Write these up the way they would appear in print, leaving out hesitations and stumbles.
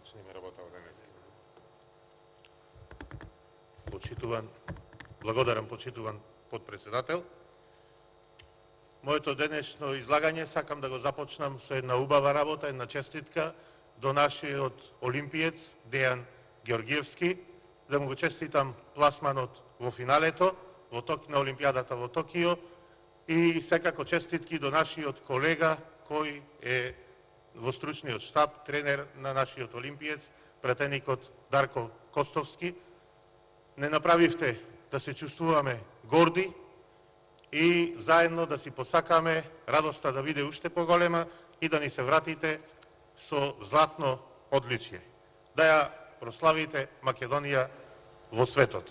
Почнеме работа во денес. Благодарам, почитуван подпредседател. Моето денешно излагање сакам да го започнам со една убава работа, една честитка до нашиот олимпиец Дејан Георгиевски, да му го честитам пласманот во финалето на Олимпијадата во Токио и секако честитки до нашиот колега кој е во стручниот штаб, тренер на нашиот олимпиец, пратеникот Дарко Костовски. Не направивте да се чувствуваме горди и заедно да си посакаме радоста да биде уште поголема и да ни се вратите со златно одличие. Да ја прославите Македонија во светот.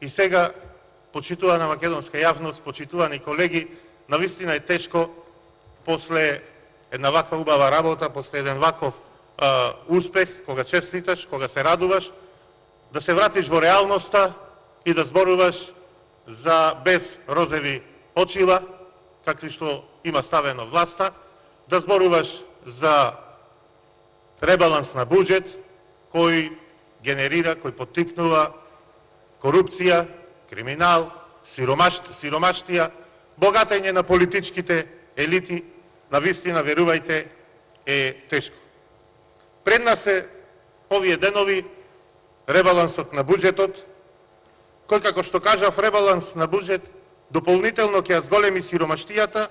И сега, почитувана македонска јавност, почитувани колеги, навистина е тешко после една ваква убава работа, после еден ваков успех, кога честиташ, кога се радуваш, да се вратиш во реалноста и да зборуваш за без розови очила, какви што има ставено власта, да зборуваш за ребаланс на буџет кој генерира, кој поттикнува корупција, криминал, сиромаштија, богатење на политичките елити, навистина, верувајте, е тешко. Пред нас е овие денови ребалансот на буџетот, кој, како што кажав, ребаланс на буџет дополнително ќе ја зголеми сиромаштијата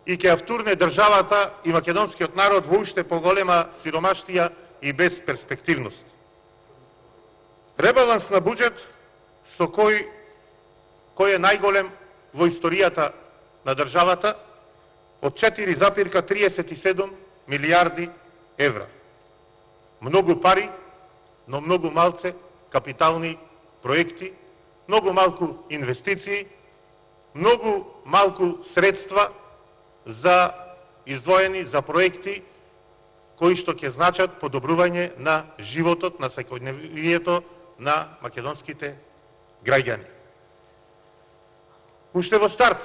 и ќе ја втурне државата и македонскиот народ во уште поголема сиромаштија и безперспективност. Ребаланс на буџет со кој е најголем во историјата на државата, од 4,37 милиарди евра. Многу пари, но многу малце капитални проекти, многу малку инвестиции, многу малку средства за издвоени за проекти кои што ќе значат подобрување на животот, на секојдневието на македонските граѓани. Уште во старт,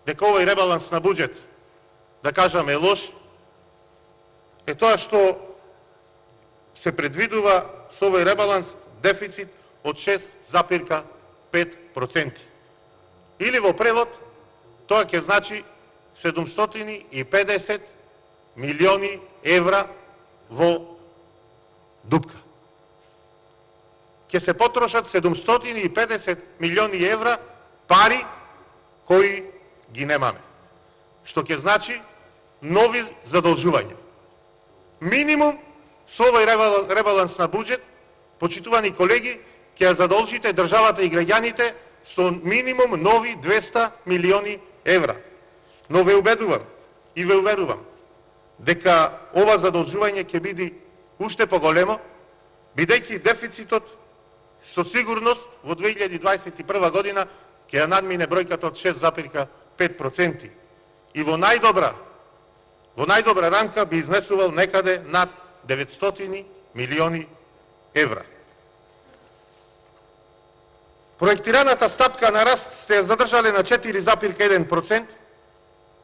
дека овој ребаланс на буџет, да кажаме, е лош, е тоа што се предвидува со овој ребаланс дефицит од 6,5%. Или во превод, тоа ќе значи 750 милиони евра во дупка. Ќе се потрошат 750 милиони евра пари кои ги немаме. Што ќе значи нови задолжувања. Минимум со овој ребаланс на буџет, почитувани колеги, ќе ја задолжите државата и граѓаните со минимум нови 200 милиони евра. Но ве убедувам и ве уверувам дека ова задолжување ќе биде уште поголемо, бидејќи дефицитот со сигурност во 2021 година ќе ја надмине бројката од 6,5% и во најдобра рамка би изнесувал некаде над 900 милиони евра. Проектираната стапка на раст сте ја задржале на 4,1%,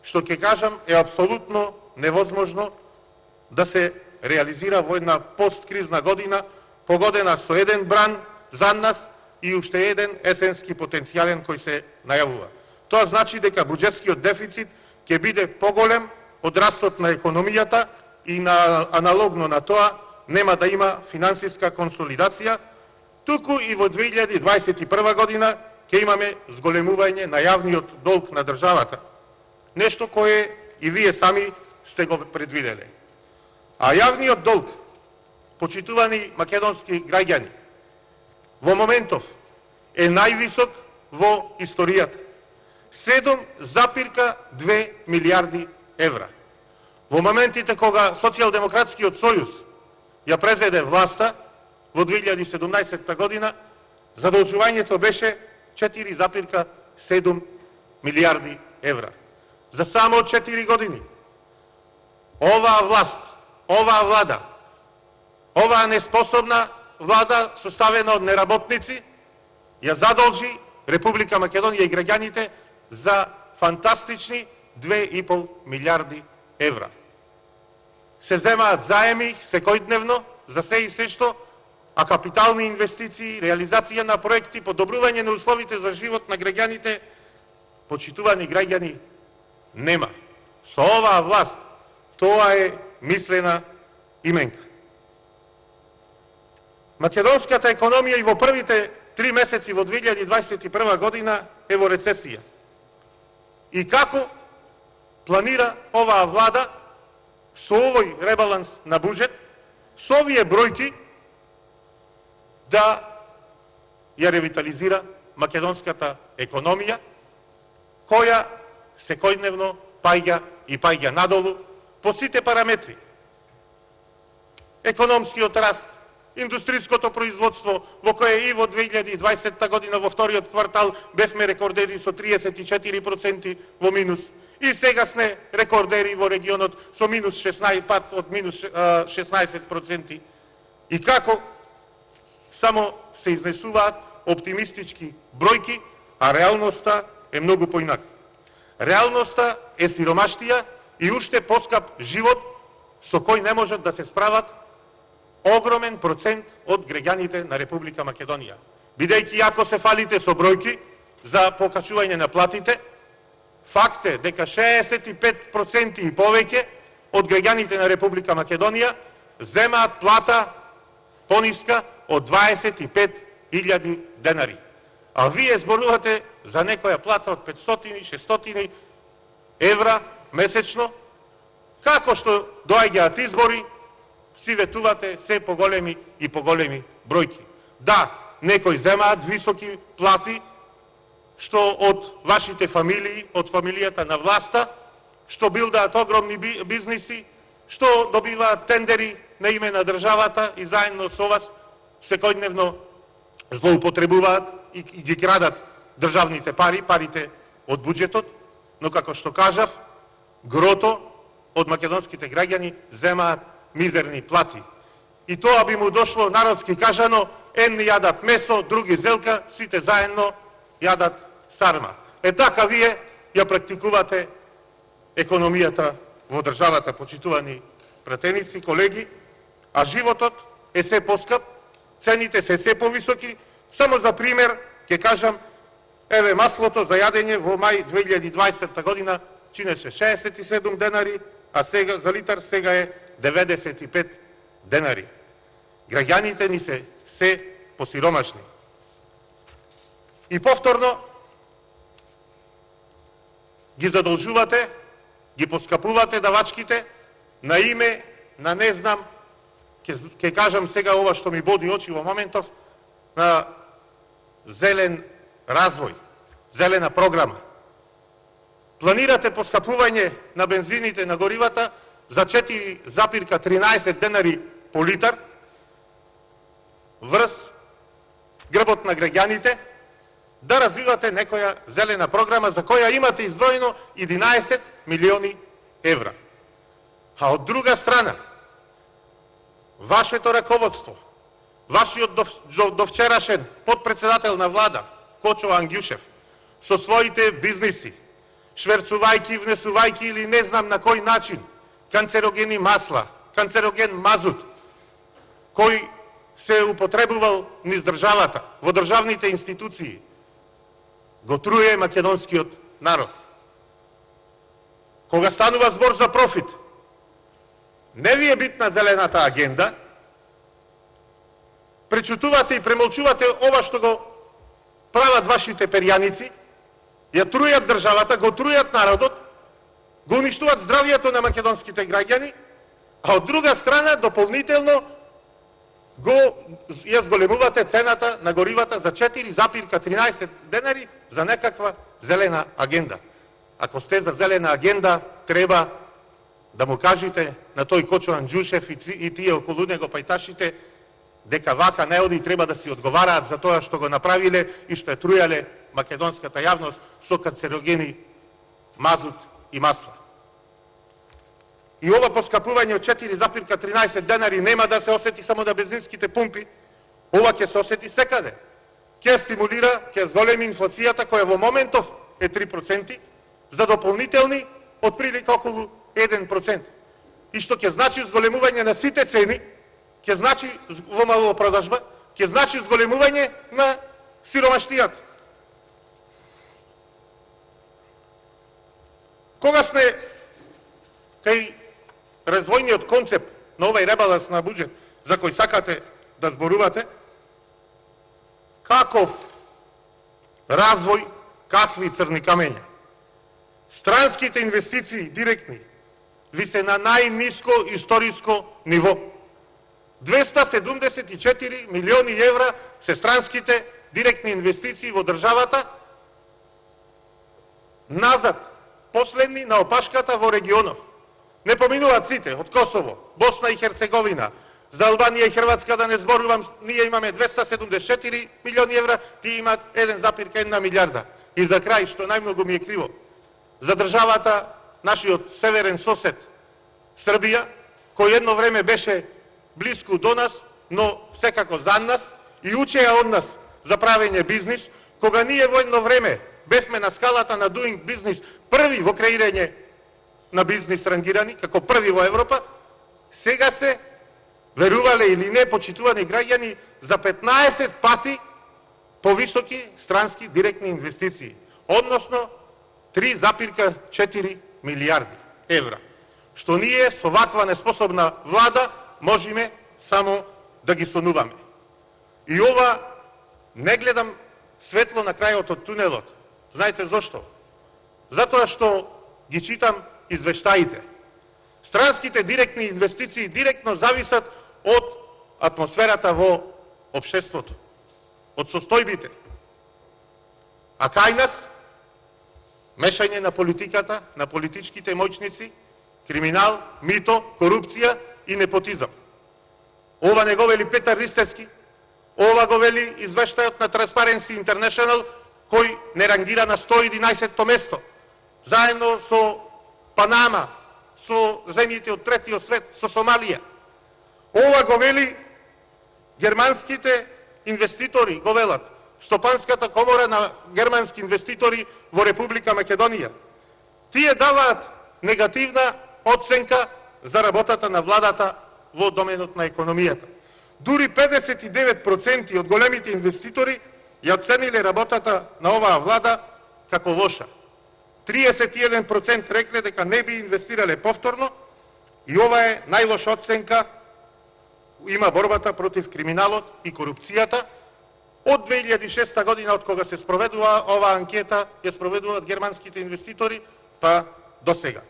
што ќе кажам е апсолутно невозможно да се реализира во една посткризна година, погодена со еден бран за нас и уште еден есенски потенцијален кој се најавува. Тоа значи дека буџетскиот дефицит ќе биде поголем од растот на економијата и аналогно на тоа нема да има финансиска консолидација, туку и во 2021 година ќе имаме зголемување на јавниот долг на државата. Нешто кое и вие сами сте го предвиделе. А јавниот долг, почитувани македонски граѓани, во моментов е највисок во историјата. 7,2 милиарди евра. Во моментите кога Социјалдемократскиот сојуз ја презеде власта во 2017 година, задолжувањето беше 4,7 милиарди евра. За само 4 години оваа власт, оваа влада, оваа неспособна влада составена од неработници ја задолжи Република Македонија и граѓаните за фантастични 2,5 милиарди евра. се земаат заеми секојдневно за се и се што, а капитални инвестиции, реализација на проекти, подобрување на условите за живот на граѓаните, почитувани граѓани, нема. Со оваа власт тоа е мислена именка. Македонската економија и во првите 3 месеци во 2021 година е во рецесија. И како планира оваа влада со овој ребаланс на буџет, со овие бројки, да ја ревитализира македонската економија, која секојдневно паѓа и паѓа надолу по сите параметри. Економскиот раст, индустриското производство, во кое и во 2020 година во вториот квартал бевме рекордери со 34% во минус, и сега сме рекордери во регионот со минус 16, пат од минус 16%. И како само се изнесуваат оптимистички бројки, а реалноста е многу поинака. Реалноста е сиромаштија и уште поскап живот со кој не можат да се справат огромен процент од граѓаните на Република Македонија. Бидејќи ако се фалите со бројки за покачување на платите, факт е дека 65% и повеќе од граѓаните на Република Македонија земаат плата пониска од 25.000 денари. А вие зборувате за некоја плата од 500-600 евра месечно, како што доаѓаат избори, си ветувате се поголеми и поголеми бројки. Да, некои земаат високи плати, што од вашите фамилии, од фамилијата на власта, што билдаат огромни бизниси, што добиваат тендери на име на државата и заедно со вас секојдневно злоупотребуваат и ги крадат државните пари, парите од буџетот, но како што кажав, грото од македонските граѓани земаат мизерни плати. И тоа би му дошло народски кажано, едни јадат месо, други зелка, сите заедно јадат сарма. Е така вие ја практикувате економијата во државата, почитувани пратеници, колеги, а животот е се поскап, цените се повисоки. Само за пример ќе кажам, еве маслото за јадење во мај 2020 година чинеше 67 денари, а сега за литар сега е 95 денари. Граѓаните ни се посиромашни. И повторно ги задолжувате, ги поскапувате давачките на име на не знам, ќе кажам сега ова што ми боди очи во моментов, на зелен развој, зелена програма. Планирате поскапување на бензините, на горивата за 4,13 денари по литар врз грбот на граѓаните, да развивате некоја зелена програма за која имате издвоено 11 милиони евра. А од друга страна, вашето раководство, вашиот довчерашен подпредседател на влада, Кочо Ангјушев, со своите бизниси, шверцувајќи, внесувајќи или не знам на кој начин, канцерогени масла, канцероген мазут, кој се употребувал низ државата, во државните институции, го труе македонскиот народ. Кога станува збор за профит, не ви е битна зелената агенда, пречутувате и премолчувате ова што го прават вашите перјаници, ја трујат државата, го трујат народот, го уништуваат здравието на македонските граѓани, а од друга страна дополнително ја зголемувате цената на горивата за 4,13 денари за некаква зелена агенда. Ако сте за зелена агенда, треба да му кажете на тој Кочо Анđушев и тие околу него пајташите, дека вака неоди треба да си одговараат за тоа што го направиле и што ја трујале македонската јавност со канцерогени мазут и масла. И ова поскапување од 4,13 денари нема да се осети само на бензинските пумпи, ова ќе се осети секаде. Ќе стимулира, ќе зголеми инфлацијата која во моментов е 3%, за дополнителни од прилика околу 1%. и што ќе значи зголемување на сите цени, ќе значи во малопродажба, ќе значи зголемување на сиромаштијата. Кога сме кај развојниот концепт на овај ребаланс на буџет за кој сакате да зборувате, каков развој, какви црни камења? Странските инвестиции директни ви се на најниско историско ниво. 274 милиони евра се странските директни инвестиции во државата, назад, последни на опашката во регионов. Не поминуваат сите, од Косово, Босна и Херцеговина, за Албанија и Хрватска да не зборувам, ние имаме 274 милиони евра, тие имаат 1,1 милиарда. И за крај, што најмногу ми е криво, за државата, нашиот северен сосед, Србија, кој едно време беше близко до нас, но секако за нас, и учеа од нас за правење бизнис, кога ние во едно време бевме на скалата на doing бизнис први во креирање на бизнис рангирани, како први во Европа, сега се, верувале или не, почитувани граѓани, за 15 пати повисоки странски директни инвестиции, односно 3,4 милиарди евра, што ние со ваква неспособна влада можеме само да ги сонуваме. И ова не гледам светло на крајот од тунелот. Знаете зошто? Затоа што ги читам извештаите. Странските директни инвестиции директно зависат од атмосферата во општеството, од состојбите. А кај нас мешање на политиката, на политичките моќници, криминал, мито, корупција и непотизам. Ова не го вели Петар Ристевски, ова го вели извештајот на Transparency International, кој не рангира на 111-то место, заедно со Панама, со земјите од третиот свет, со Сомалија. Ова го вели германските инвеститори, го велат, Стопанската комора на германски инвеститори во Република Македонија. Тие даваат негативна оценка за работата на владата во доменот на економијата. Дури 59% од големите инвеститори ја оцениле работата на оваа влада како лоша. 31% рекле дека не би инвестирале повторно и ова е најлоша оценка има борбата против криминалот и корупцијата од 2006 година, од кога се спроведува оваа анкета, ја спроведуваат германските инвеститори, па до сега.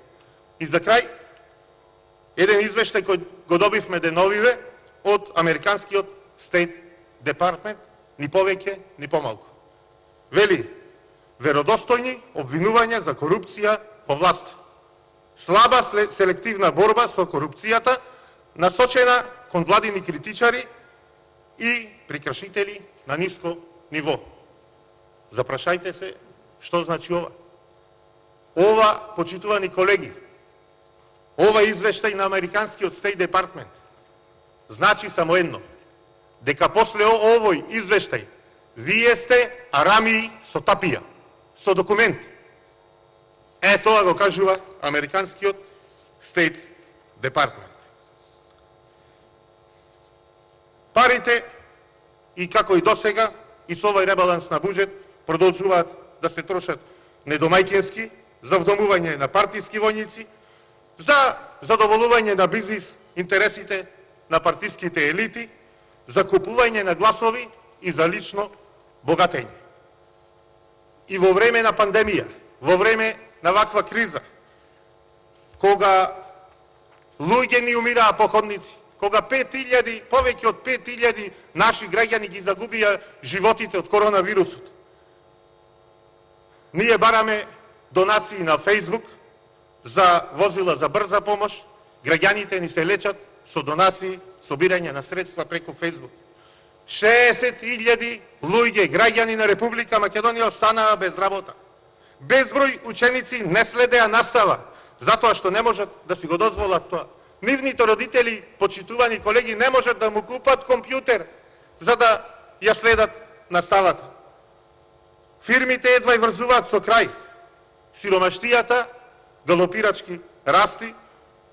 И за крај, еден извештај кој го добивме деновиве од американскиот State Department, ни повеќе, ни помалку. Вели, веродостојни обвинувања за корупција во власта. Слаба селективна борба со корупцијата, насочена кон владини критичари и прекршители на ниско ниво. Запрашајте се што значи ова. Ова, почитувани колеги, ова извештај на американскиот State Department значи само едно, дека после овој извештај вие сте арамии со тапија, со документ. Тоа го кажува американскиот State Department. Парите, и како и досега, и со овој ребаланс на буџет, продолжуваат да се трошат недомајќински, за вдомување на партиски војници, за задоволување на бизнис интересите на партиските елити, за купување на гласови и за лично богатење. И во време на пандемија, во време на ваква криза, кога луѓе ни умираа по ходници, кога 5000, повеќе од 5000 наши граѓани ги загубија животите од коронавирусот, ние бараме донации на Фейсбук за возила за брза помош, граѓаните ни се лечат со донации, собирање на средства преку Фейсбук. 60.000 луѓе, граѓани на Република Македонија останаа без работа. Безброј ученици не следеа настава, затоа што не можат да си го дозволат тоа. Нивните родители, почитувани колеги, не можат да му купат компјутер за да ја следат наставата. Фирмите едва и врзуваат со крај. Сиромаштијата галопирачки расти,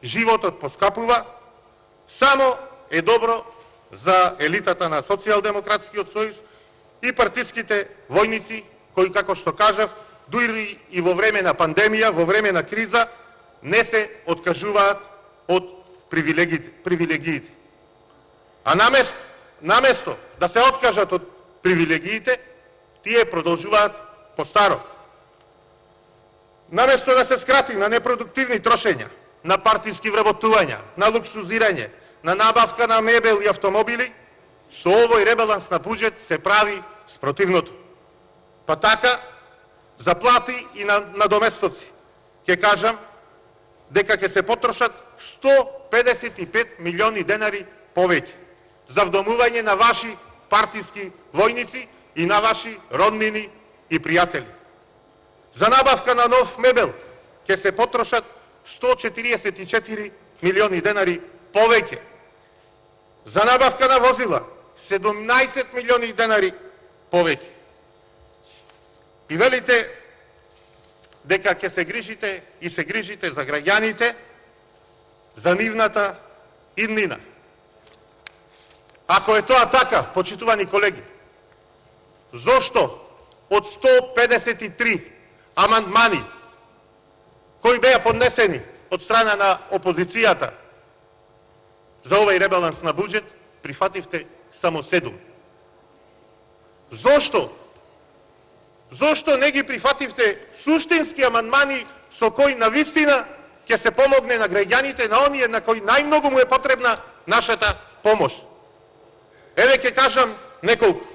животот поскапува, само е добро за елитата на Социјалдемократскиот сојуз и партиските војници, кои, како што кажав, дури и во време на пандемија, во време на криза, не се откажуваат од привилегиите. А наместо да се откажат од привилегиите, тие продолжуваат по старо. Наместо да се скрати на непродуктивни трошења, на партиски вработувања, на луксузирање, на набавка на мебел и автомобили, со овој ребаланс на буџет се прави спротивното. Па така, за плати и на надоместоци, ќе кажам дека ќе се потрошат 155 милиони денари повеќе за вдомување на ваши партиски војници и на ваши роднини и пријатели. За набавка на нов мебел ќе се потрошат 144 милиони денари повеќе. За набавка на возила 17 милиони денари повеќе. И велите дека ќе се грижите и се грижите за граѓаните, за нивната иднина. Ако е тоа така, почитувани колеги, зошто од 153 амандмани кои беа поднесени од страна на опозицијата за овој ребаланс на буџет, прифативте само 7? Зошто не ги прифативте суштински амандмани со кои навистина ќе се помогне на граѓаните, на оние на кои најмногу му е потребна нашата помош? Еве ќе кажам неколку.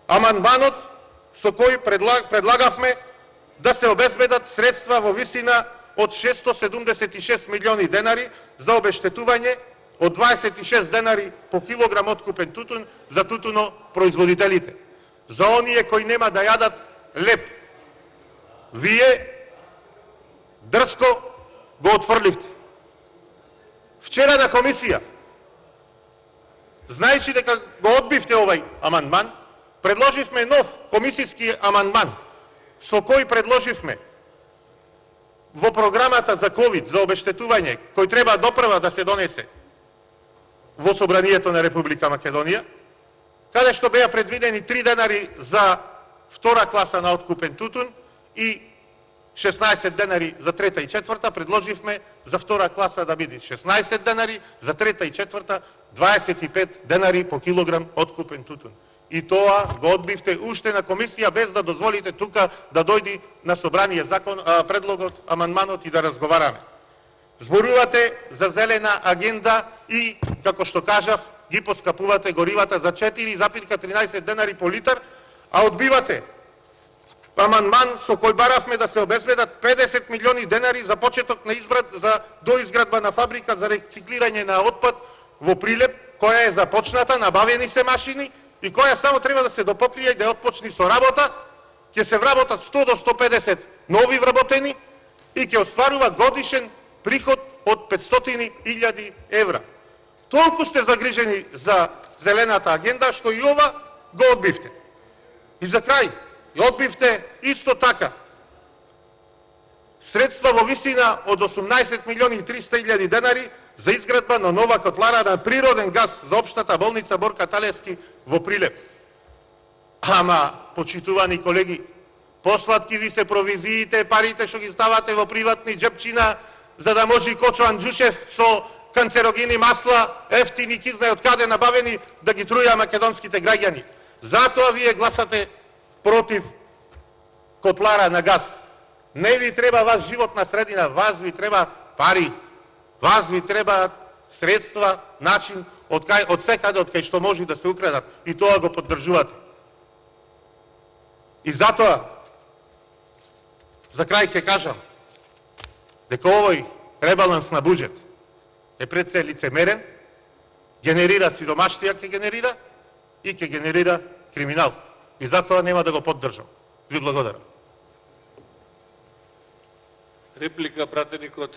Амандманот со кој предлагавме да се обезбедат средства во висина од 676 милиони денари за обештетување од 26 денари по килограм откупен тутун за тутунопроизводителите, за оние кои нема да јадат леп. Вие дрско го отфрливте. Вчера на комисија, знајќи дека го одбивте овај амандман, предложивме нов комисијски амандман, со кој предложивме во програмата за ковид, за обештетување, кој треба допрва да се донесе во Собранието на Република Македонија, каде што беа предвидени 3 денари за втора класа на откупен тутун и 16 денари за трета и четврта, предложивме за втора класа да биде 16 денари, за трета и четврта 25 денари по килограм откупен тутун. И тоа го одбивте уште на комисија, без да дозволите тука да дојди на собрание предлогот, амандманот и да разговараме. Зборувате за зелена агенда и, како што кажав, ги поскапувате горивата за 4,13 денари по литар, а одбивате амандман со кој баравме да се обезбедат 50 милиони денари за почеток на за доизградба на фабрика за рециклирање на отпад во Прилеп, која е започната, набавени се машини и која само треба да се допокрие и да отпочне со работа, ќе се вработат 100 до 150 нови вработени и ќе остварува годишен приход од 500.000 евра. Толку сте загрижени за зелената агенда, што и ова го одбивте. И за крај, одбивте исто така средства во висина од 18 милиони и 300.000 денари за изградба на нова котлара на природен газ за општата болница Борка Талевски во Прилеп. Ама, почитувани колеги, посладки ви се провизиите, парите што ги ставате во приватни джепчина, за да може Кочо Анџушев со канцерогени масла, ефтини, ки знае од каде набавени, да ги труја македонските граѓани. Затоа вие гласате против котлара на газ. Не ви треба ваш животна средина, вас ви треба пари. Вас ви треба средства, начин од секаде од кај што може да се украдат. И тоа го поддржувате. И затоа, за крај ќе кажам, дека овој ребаланс на буџет е пред се лицемерен, генерира сиромаштија, ќе генерира и ќе генерира криминал. И затоа нема да го поддржам. Ви благодарам. Реплика, пратеник од